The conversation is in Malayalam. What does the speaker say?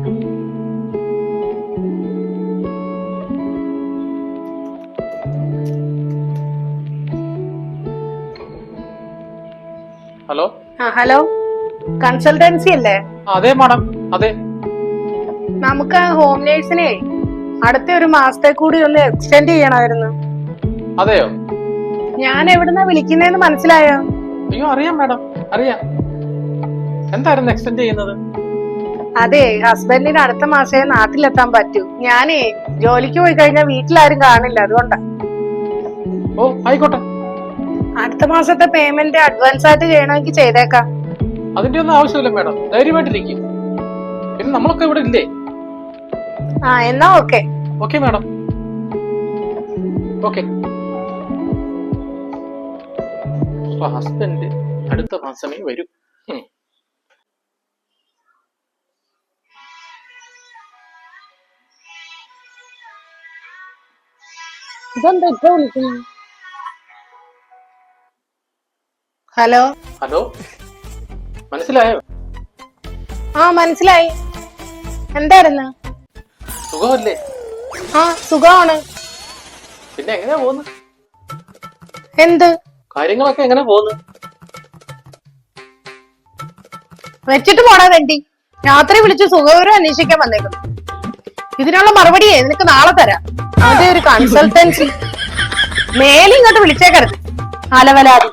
ഹലോ ഹലോ, കൺസൾട്ടൻസി അല്ലേ? അതെ മാഡം, അതെ. നമുക്ക് ഹോം നേഴ്സിനെ അടുത്ത ഒരു മാസത്തെ കൂടി ഒന്ന് എക്സ്റ്റെൻഡ് ചെയ്യണമായിരുന്നു. അതെയോ? ഞാൻ എവിടുന്നാ വിളിക്കുന്നതെന്ന് മനസ്സിലായോ? അയ്യോ, അറിയാം മാഡം, അറിയാം. എന്തായിരുന്നു എക്സ്റ്റെൻഡ് ചെയ്യുന്നത്? അതെ, ഹസ്ബൻഡിന് അടുത്ത മാസേ നാട്ടിലെത്താൻ പറ്റൂ. ഞാനേ ജോലിക്ക് പോയി കഴിഞ്ഞാൽ വീട്ടിലാരും കാണില്ല, അതുകൊണ്ടാ. ഓ, ആയിക്കോട്ടെ. അടുത്ത മാസത്തെ പേയ്മെന്റ് അഡ്വാൻസ് ആയിട്ട് ചെയ്യണമെങ്കിൽ ചെയ്തേക്കാം. അതിന്റെ ഒന്നും ആവശ്യമില്ല മാഡം, ധൈര്യമായിട്ടിരിക്കും. പിന്നെ നമ്മളൊക്കെ ഇവിടെ ഇല്ലേ? എന്നാ okay. Okay madam, okay. Husband അടുത്ത മാസമേ വരൂ. ഇതെന്താ ഇപ്പൊ വിളിക്കുന്നു? ഹലോ ഹലോ, മനസ്സിലായോ? മനസ്സിലായി. എന്തായിരുന്നു? സുഖമല്ലേ? സുഖമാണ്. പിന്നെ എങ്ങനെയാ പോകുന്നു? എന്ത് കാര്യങ്ങളൊക്കെ എങ്ങനെ പോകുന്നു? വെച്ചിട്ട് പോടാ തെണ്ടി. രാത്രി വിളിച്ച് സുഖവിവരം അന്വേഷിക്കാൻ വന്നേക്കുന്നു. ഇതിനുള്ള മറുപടിയേ നിനക്ക് നാളെ തരാം. അതേ ഒരു കൺസൾട്ടൻസി. മേലിങ്ങോട്ട് വിളിച്ചേക്കരുത്, അലവലാതി.